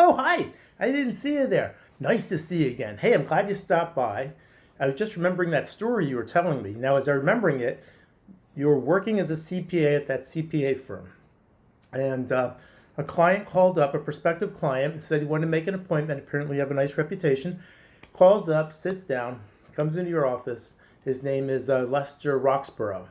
Oh, hi. I didn't see you there. Nice to see you again. Hey, I'm glad you stopped by. I was just remembering that story you were telling me. Now, as I'm remembering it, you were working as a CPA at that CPA firm. And a client called up, a prospective client, said he wanted to make an appointment. Apparently, you have a nice reputation. Calls up, sits down, comes into your office. His name is Lester Roxborough.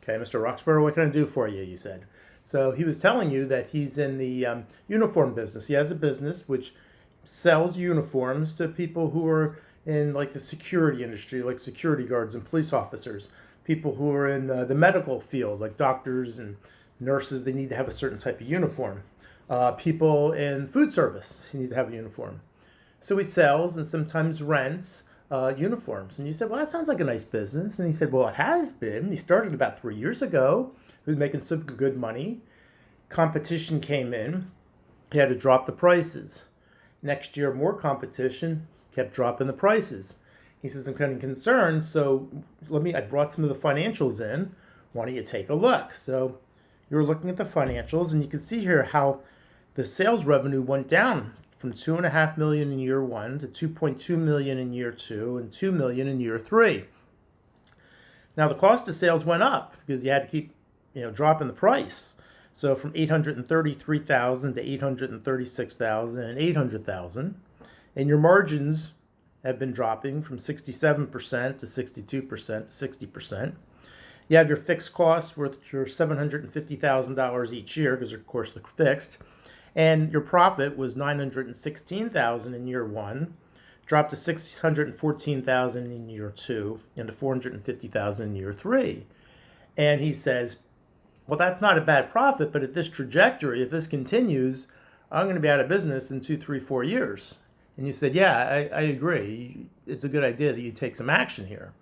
Okay, Mr. Roxborough, what can I do for you? You said. So he was telling you that he's in the uniform business. He has a business which sells uniforms to people who are in like the security industry, like security guards and police officers, people who are in the medical field, like doctors and nurses. They need to have a certain type of uniform. People in food service need to have a uniform. So he sells and sometimes rents uniforms. And you said, well, that sounds like a nice business. And he said, well, it has been. He started about 3 years ago. He was making some good money. Competition came in. He had to drop the prices. Next year, more competition, kept dropping the prices. He says, I'm kind of concerned, so I brought some of the financials in. Why don't you take a look? So you're looking at the financials, and you can see here how the sales revenue went down from 2.5 million in year one to 2.2 million in year two and 2 million in year three. Now the cost of sales went up because you had to keep, dropping the price. So from 833,000 to 836,000 and 800,000, and your margins have been dropping from 67% to 62% to 60%. You have your fixed costs worth your $750,000 each year because of course they're fixed, and your profit was 916,000 in year one, dropped to 614,000 in year two, and to 450,000 in year three. And he says, well, that's not a bad profit, but at this trajectory, if this continues, I'm going to be out of business in 2, 3, 4 years. And you said, yeah, I agree. It's a good idea that you take some action here.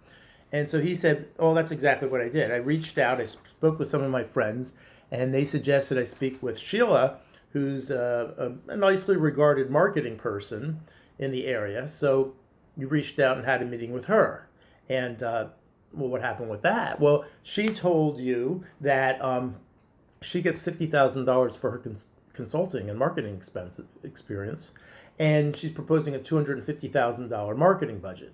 And so he said, oh, that's exactly what I did. I reached out, I spoke with some of my friends, and they suggested I speak with Sheila, who's a nicely regarded marketing person in the area. So you reached out and had a meeting with her. And well, what happened with that? Well, she told you that she gets $50,000 for her consulting and marketing experience, and she's proposing a $250,000 marketing budget.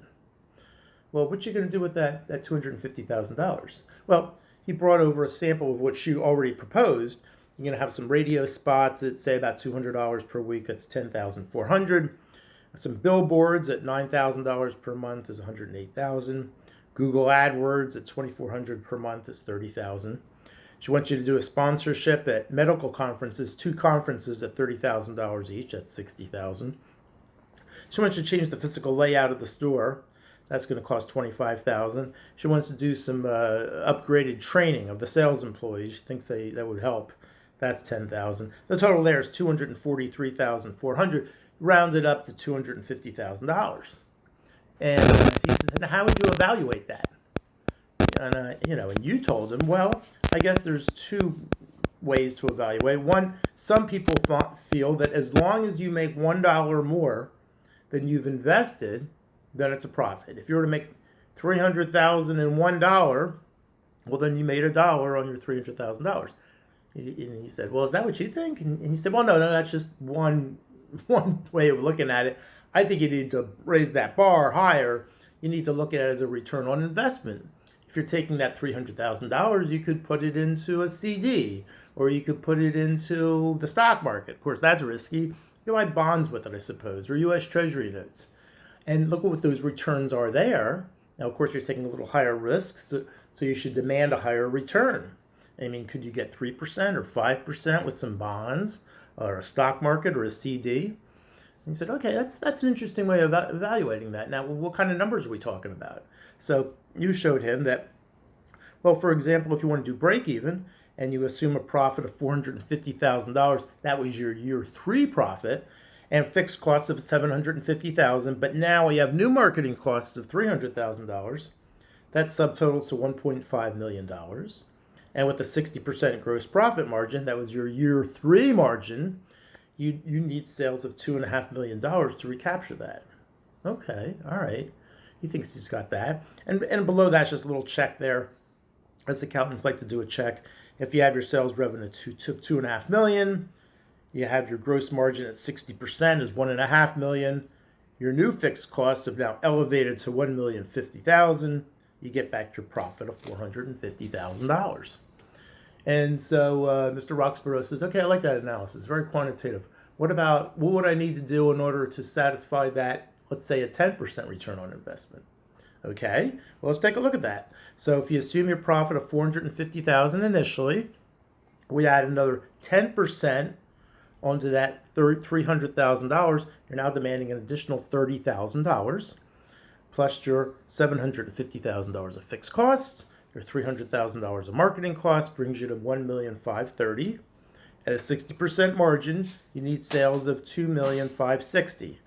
Well, what you going to do with that $250,000? Well, he brought over a sample of what she already proposed. You're going to have some radio spots that say about $200 per week. That's $10,400. Some billboards at $9,000 per month is $108,000. Google AdWords at $2,400 per month is $30,000. She wants you to do a sponsorship at medical conferences, 2 conferences at $30,000 each. That's $60,000. She wants you to change the physical layout of the store. That's going to cost $25,000. She wants to do some upgraded training of the sales employees. She thinks that would help. That's $10,000. The total there is $243,400, rounded up to $250,000. And he says, "Now, how would you evaluate that?" And and you told him, well, I guess there's 2 ways to evaluate. One, some people feel that as long as you make $1 more than you've invested, then it's a profit. If you were to make $300,000 and $1, well, then you made $1 on your $300,000. And he said, well, is that what you think? And he said, well, no, that's just one way of looking at it. I think you need to raise that bar higher. You need to look at it as a return on investment. If you're taking that $300,000, you could put it into a CD, or you could put it into the stock market. Of course, that's risky. You buy bonds with it, I suppose, or U.S. Treasury notes. And look at what those returns are there. Now, of course, you're taking a little higher risks, so you should demand a higher return. I mean, could you get 3% or 5% with some bonds, or a stock market, or a CD? And he said, okay, that's an interesting way of evaluating that. Now, what kind of numbers are we talking about? So you showed him that, well, for example, if you want to do break even and you assume a profit of $450,000, that was your year 3 profit, and fixed costs of $750,000. But now we have new marketing costs of $300,000. That subtotals to $1.5 million. And with a 60% gross profit margin, that was your year 3 margin. You need sales of $2.5 million to recapture that. Okay, all right. He thinks he's got that. And below that's just a little check there. As accountants like to do a check. If you have your sales revenue to $2.5 million, You have your gross margin at 60% is $1.5 million. Your new fixed costs have now elevated to $1,050,000. You get back your profit of $450,000. And so Mr. Roxborough says, okay, I like that analysis, very quantitative. What would I need to do in order to satisfy that, let's say, a 10% return on investment? Okay, well, let's take a look at that. So if you assume your profit of $450,000 initially, we add another 10% onto that $300,000, you're now demanding an additional $30,000, plus your $750,000 of fixed costs, your $300,000 of marketing costs brings you to $1,530,000. At a 60% margin, you need sales of $2,560,000.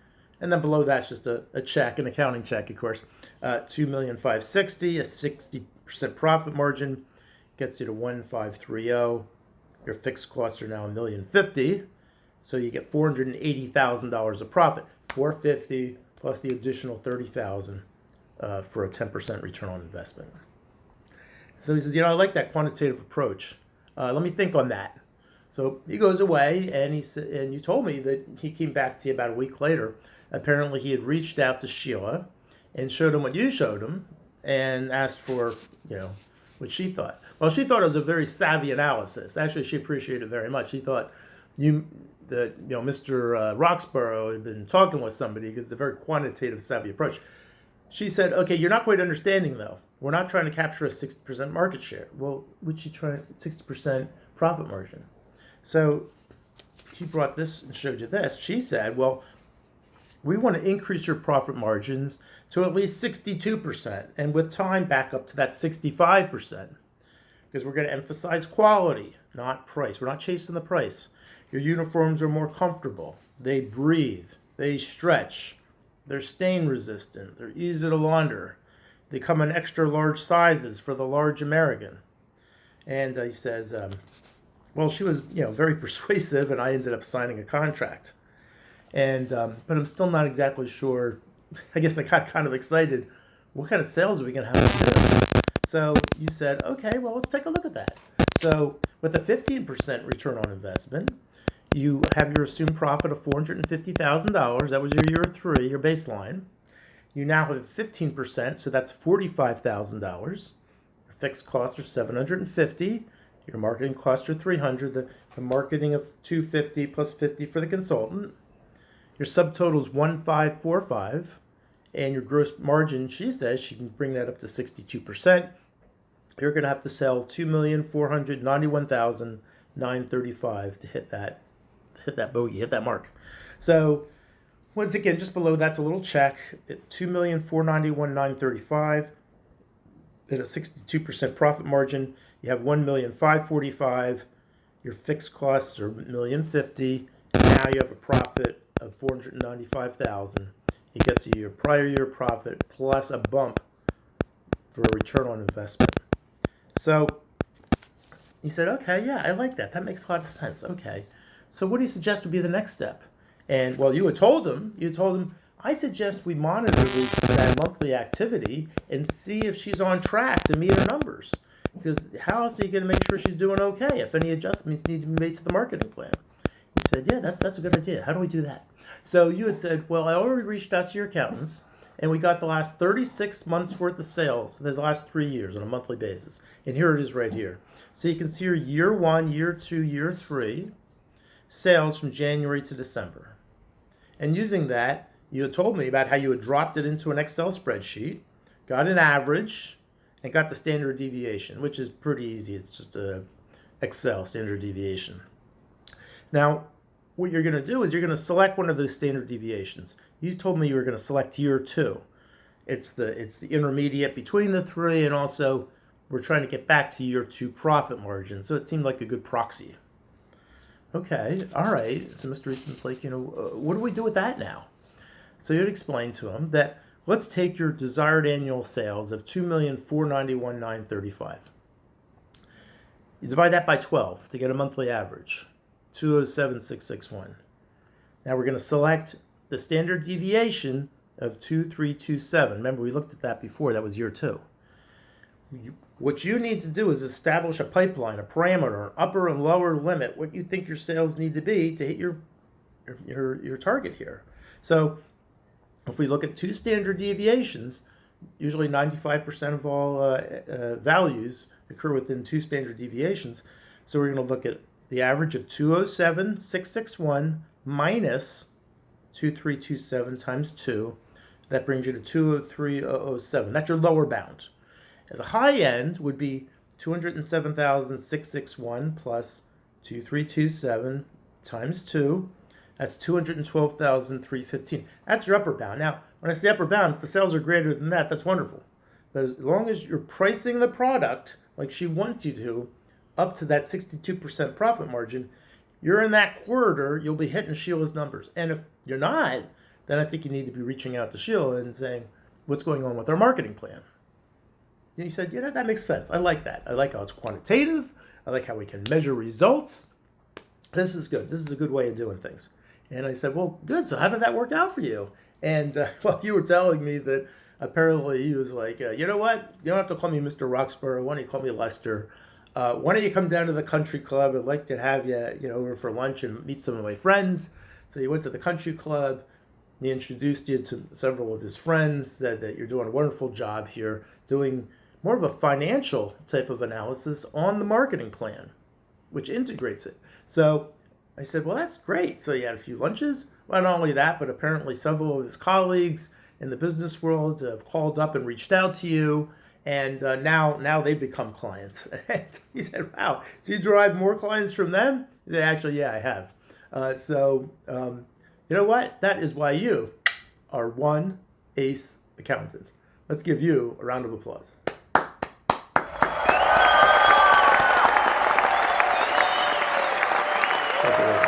And then below that's just a check, an accounting check, of course. $2,560,000, a 60% profit margin gets you to $1,530,000. Your fixed costs are now $1,050,000. So you get $480,000 of profit, $450,000 plus the additional $30,000 for a 10% return on investment. So he says, I like that quantitative approach. Let me think on that. So he goes away, and and you told me that he came back to you about a week later. Apparently, he had reached out to Sheila and showed him what you showed him, and asked for what she thought. Well, she thought it was a very savvy analysis. Actually, she appreciated it very much. She thought Mr. Roxborough had been talking with somebody because it's a very quantitative, savvy approach. She said, okay, you're not quite understanding, though. We're not trying to capture a 60% market share. Well, would she try 60% profit margin? So he brought this and showed you this. She said, well, we want to increase your profit margins to at least 62%, and with time back up to that 65%, because we're going to emphasize quality, not price. We're not chasing the price. Your uniforms are more comfortable. They breathe. They stretch. They're stain resistant. They're easy to launder. They come in extra large sizes for the large American. And he says, well, she was, very persuasive, and I ended up signing a contract. And but I'm still not exactly sure. I guess I got kind of excited. What kind of sales are we going to have? So you said, okay, well, let's take a look at that. So with a 15% return on investment, you have your assumed profit of $450,000. That was your year 3, your baseline. You now have 15%, so that's $45,000. Your fixed costs are $750,000. Your marketing costs are $300,000. The marketing of $250,000 plus $50,000 for the consultant. Your subtotal is $1,545,000, and your gross margin, she says, she can bring that up to 62%. You're going to have to sell $2,491,935 to hit that bogey, hit that mark. So once again, just below that's a little check at $2,491,935 at a 62% profit margin. You have $1,545,000. Your fixed costs are $1,050,000. Now you have a profit of $495,000. It gets you your prior year profit plus a bump for a return on investment. So you said, okay, yeah, I like that. That makes a lot of sense. Okay. So what do you suggest would be the next step? And well, you told him, I suggest we monitor that monthly activity and see if she's on track to meet her numbers. Because how else are you going to make sure she's doing okay if any adjustments need to be made to the marketing plan? You said, yeah, that's a good idea. How do we do that? So you had said, well, I already reached out to your accountants, and we got the last 36 months worth of sales. There's the last 3 years on a monthly basis. And here it is right here. So you can see your year 1, year 2, year 3 sales from January to December. And using that, you had told me about how you had dropped it into an Excel spreadsheet, got an average, and got the standard deviation, which is pretty easy. It's just a Excel standard deviation. Now, what you're going to do is you're going to select one of those standard deviations. You told me you were going to select year 2. It's the intermediate between the 3, and also we're trying to get back to year 2 profit margin. So it seemed like a good proxy. Okay, all right. So Mr. Easton's like, what do we do with that now? So you'd explain to him that let's take your desired annual sales of $2,491,935. You divide that by 12 to get a monthly average, 207,661. Now we're going to select the standard deviation of 2327. Remember, we looked at that before. That was year 2. What you need to do is establish a pipeline, a parameter, an upper and lower limit, what you think your sales need to be to hit your target here. So if we look at 2 standard deviations, usually 95% of all values occur within 2 standard deviations. So we're going to look at the average of 207,661 minus 2327 times 2. That brings you to 203,007. That's your lower bound. And the high end would be 207,661 plus 2327 times 2. That's 212,315. That's your upper bound. Now, when I say upper bound, if the sales are greater than that, that's wonderful. But as long as you're pricing the product like she wants you to, up to that 62% profit margin, you're in that corridor, you'll be hitting Sheila's numbers. And if you're not, then I think you need to be reaching out to Sheila and saying, what's going on with our marketing plan? And he said, that makes sense. I like that. I like how it's quantitative. I like how we can measure results. This is good. This is a good way of doing things. And I said, well, good. So how did that work out for you? And you were telling me that apparently he was like, you know what? You don't have to call me Mr. Roxborough. Why don't you call me Lester? Why don't you come down to the country club? I'd like to have you, over for lunch and meet some of my friends. So he went to the country club. He introduced you to several of his friends, said that you're doing a wonderful job here, doing more of a financial type of analysis on the marketing plan, which integrates it. So I said, well, that's great. So you had a few lunches. Well, not only that, but apparently several of his colleagues in the business world have called up and reached out to you. And now they've become clients. And he said, wow, so you derive more clients from them? He said, actually, yeah, I have. You know what? That is why you are one ace accountant. Let's give you a round of applause. Thank you.